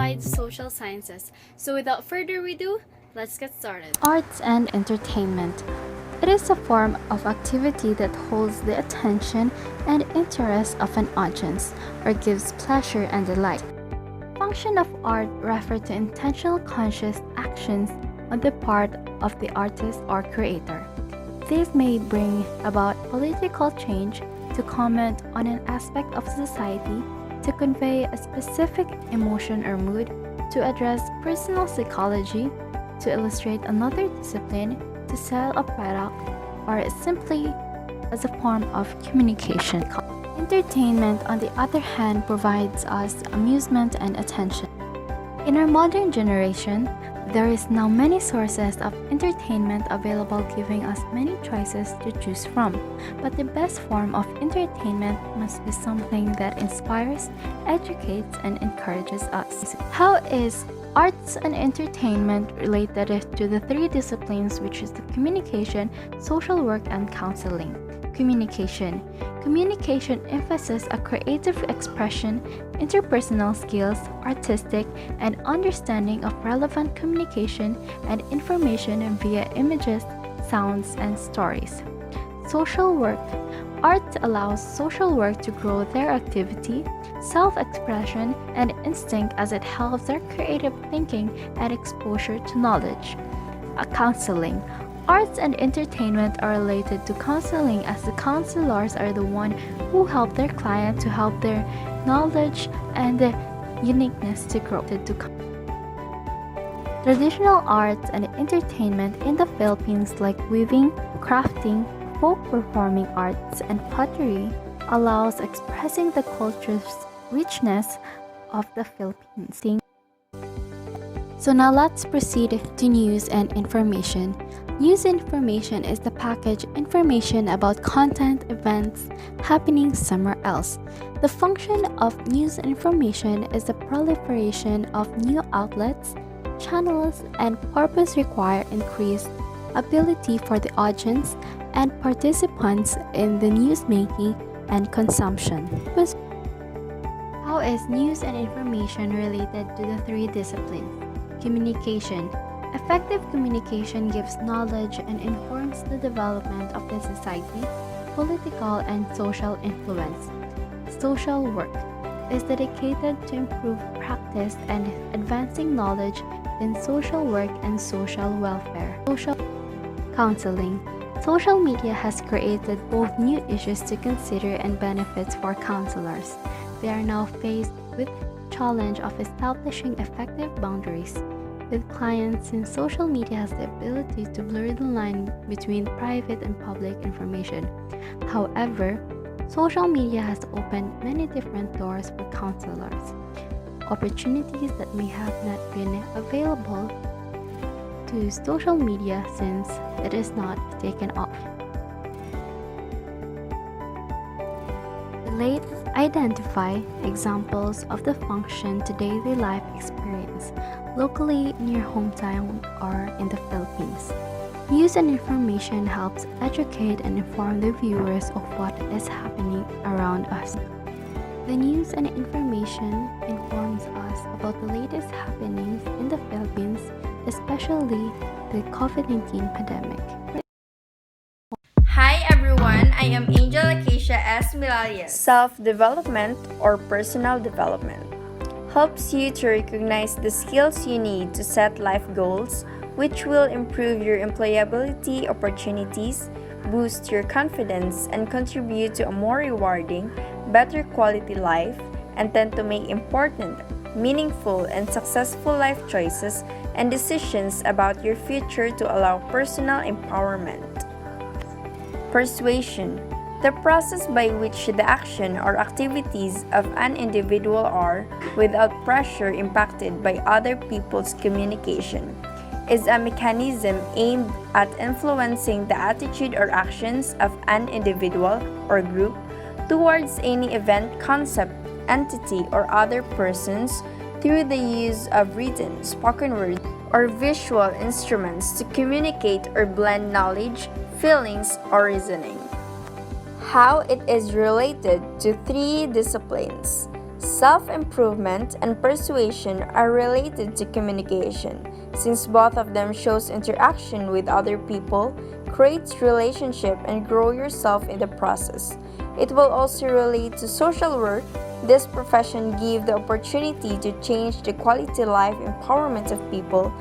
applied social sciences. So without further ado, let's get started. Arts and entertainment. It is a form of activity that holds the attention and interest of an audience or gives pleasure and delight. Function of art refer to intentional conscious actions on the part of the artist or creator. These may bring about political change, to comment on an aspect of society, to convey a specific emotion or mood, to address personal psychology, to illustrate another discipline, to sell a product, or simply as a form of communication. Entertainment, on the other hand, provides us amusement and attention. In our modern generation, there is now many sources of entertainment available, giving us many choices to choose from. But the best form of entertainment must be something that inspires, educates, and encourages us. How is arts and entertainment related to the three disciplines, which is the communication, social work, and counseling? Communication. Communication emphasizes a creative expression, interpersonal skills, artistic, and understanding of relevant communication and information via images, sounds, and stories. Social work. Art allows social work to grow their activity, self-expression, and instinct as it helps their creative thinking and exposure to knowledge. Counseling. Arts and entertainment are related to counseling, as the counselors are the one who help their client to help their knowledge and the uniqueness to grow. Traditional arts and entertainment in the Philippines, like weaving, crafting, folk performing arts, and pottery, allows expressing the culture's richness of the Philippines. So now let's proceed to news and information. News information is the package information about content, events, happening somewhere else. The function of news information is the proliferation of new outlets, channels, and purpose require increased ability for the audience and participants in the news making and consumption. How is news and information related to the three disciplines? Communication. Effective communication gives knowledge and informs the development of the society, political and social influence. Social work is dedicated to improve practice and advancing knowledge in social work and social welfare. Social counseling. Social media has created both new issues to consider and benefits for counselors. They are now faced with the challenge of establishing effective boundaries with clients, since social media has the ability to blur the line between private and public information. However, social media has opened many different doors for counselors, opportunities that may have not been available to social media since it is not taken off. Relate, identify examples of the function to daily life experience locally in your hometown or in the Philippines. News and information helps educate and inform the viewers of what is happening around us. The news and information informs us about the latest happenings in the Philippines, especially the COVID-19 pandemic. Hi everyone, I am Angel Acacia S. Milalias. Self-development or personal development helps you to recognize the skills you need to set life goals, which will improve your employability opportunities, boost your confidence, and contribute to a more rewarding, better quality life, and tend to make important, meaningful, and successful life choices and decisions about your future to allow personal empowerment. Persuasion. The process by which the action or activities of an individual are, without pressure impacted by other people's communication, is a mechanism aimed at influencing the attitude or actions of an individual or group towards any event, concept, entity, or other persons through the use of written, spoken words, or visual instruments to communicate or blend knowledge, feelings, or reasoning. How it is related to three disciplines. Self-improvement and persuasion are related to communication, since both of them shows interaction with other people, creates relationship, and grow yourself in the process. It will also relate to social work. This profession gives the opportunity to change the quality life empowerment of people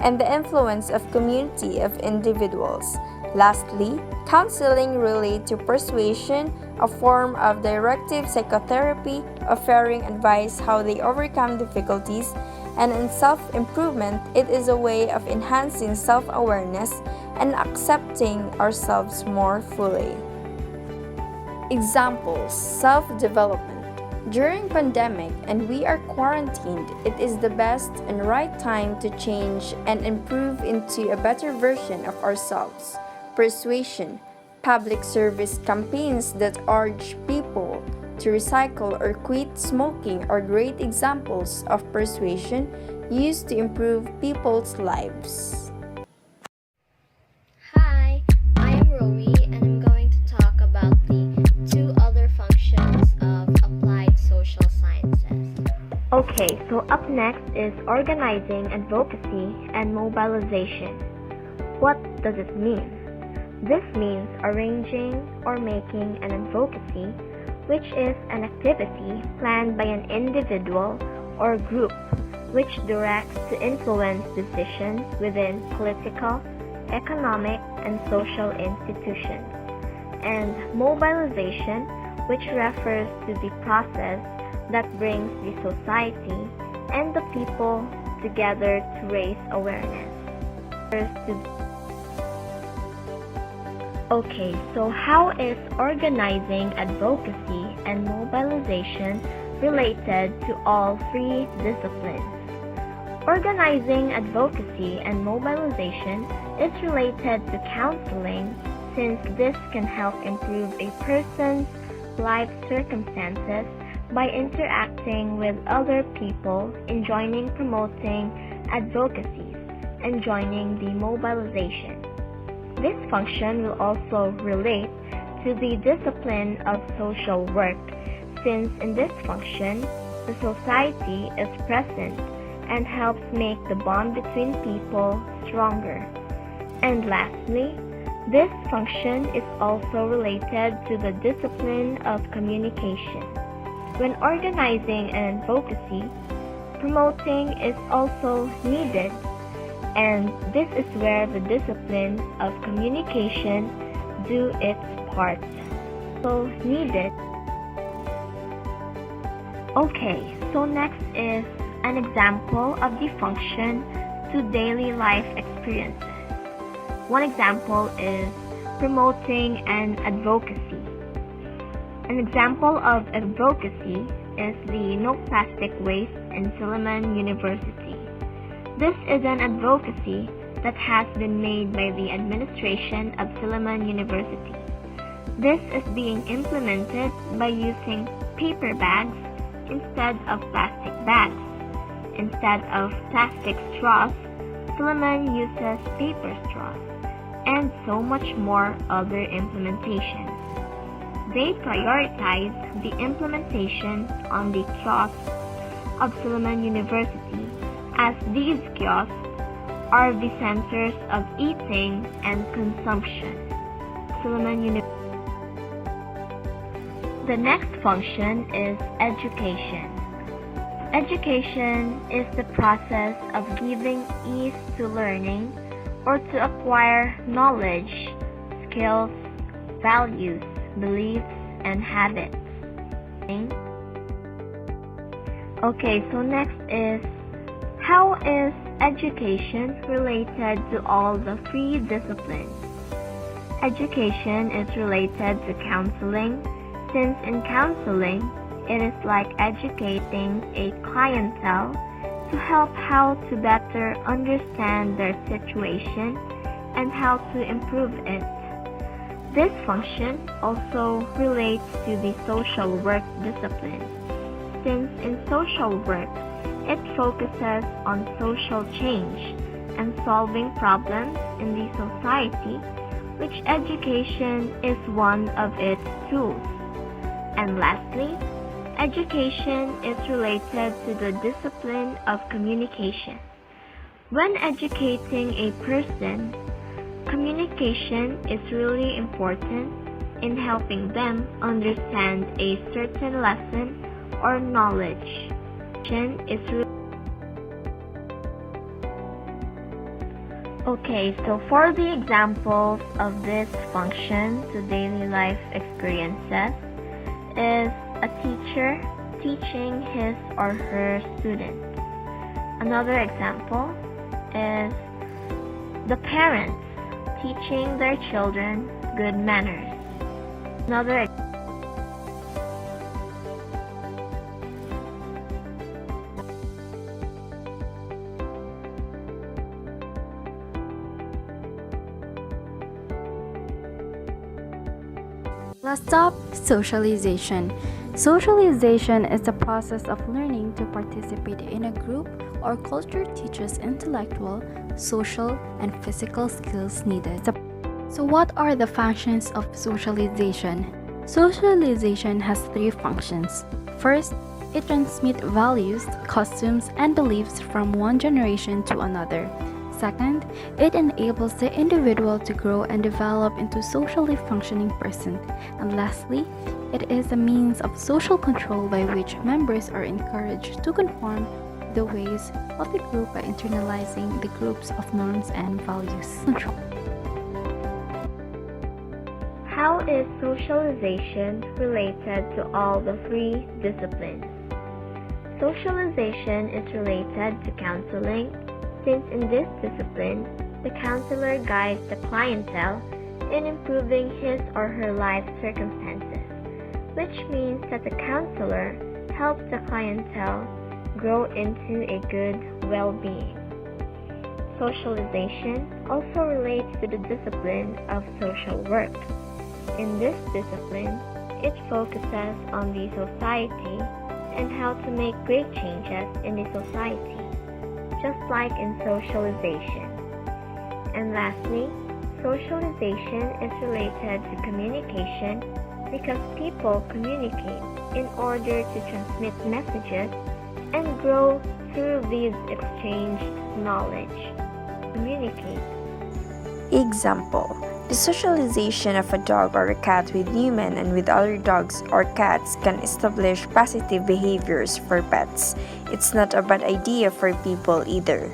and the influence of community of individuals. Lastly, counseling relates to persuasion, a form of directive psychotherapy offering advice how they overcome difficulties, and in self-improvement, it is a way of enhancing self-awareness and accepting ourselves more fully. Examples: self-development. During pandemic and we are quarantined, it is the best and right time to change and improve into a better version of ourselves. Persuasion. Public service campaigns that urge people to recycle or quit smoking are great examples of persuasion used to improve people's lives. Hi, I am Rowie and I'm going to talk about the two other functions of applied social sciences. Okay, so up next is organizing, advocacy, and mobilization. What does it mean? This means arranging or making an advocacy, which is an activity planned by an individual or group which directs to influence decisions within political, economic, and social institutions. And mobilization, which refers to the process that brings the society and the people together to raise awareness. Okay, so how is organizing, advocacy, and mobilization related to all three disciplines? Organizing, advocacy, and mobilization is related to counseling, since this can help improve a person's life circumstances by interacting with other people in joining promoting advocacies and joining the mobilization. This function will also relate to the discipline of social work, since in this function, the society is present and helps make the bond between people stronger. And lastly, this function is also related to the discipline of communication. When organizing an advocacy, promoting is also needed, and this is where the discipline of communication do its part. So needed. Okay, so next is an example of the function to daily life experiences. One example is promoting an advocacy. An example of advocacy is the No Plastic Waste in Silliman University. This is an advocacy that has been made by the administration of Silliman University. This is being implemented by using paper bags instead of plastic bags. Instead of plastic straws, Silliman uses paper straws, and so much more other implementations. They prioritize the implementation on the kiosks of Silliman University, as these kiosks are the centers of eating and consumption. The next function is education. Education is the process of giving ease to learning or to acquire knowledge, skills, values, beliefs, and habits. Okay, so next is, how is education related to all the three disciplines? Education is related to counseling, since in counseling, it is like educating a clientele to help how to better understand their situation and how to improve it. This function also relates to the social work discipline, since in social work, it focuses on social change and solving problems in the society, which education is one of its tools. And lastly, Education is related to the discipline of communication. When educating a person, communication is really important in helping them understand a certain lesson or knowledge. Okay, so for the examples of this function to daily life experiences is a teacher teaching his or her students. Another example is the parents teaching their children good manners. Another Last up, socialization. Socialization is the process of learning to participate in a group or culture teaches intellectual, social, and physical skills needed. So what are the functions of socialization? Socialization has three functions. First, it transmits values, customs, and beliefs from one generation to another. Second, it enables the individual to grow and develop into a socially functioning person. And lastly, it is a means of social control by which members are encouraged to conform to the ways of the group by internalizing the groups of norms and values. How is socialization related to all the three disciplines? Socialization is related to counseling, since in this discipline, the counselor guides the clientele in improving his or her life circumstances, which means that the counselor helps the clientele grow into a good well-being. Socialization also relates to the discipline of social work. In this discipline, it focuses on the society and how to make great changes in the society, just like in socialization. And lastly, socialization is related to communication because people communicate in order to transmit messages and grow through these exchanged knowledge. Communicate. Example: the socialization of a dog or a cat with human and with other dogs or cats can establish positive behaviors for pets. It's not a bad idea for people either.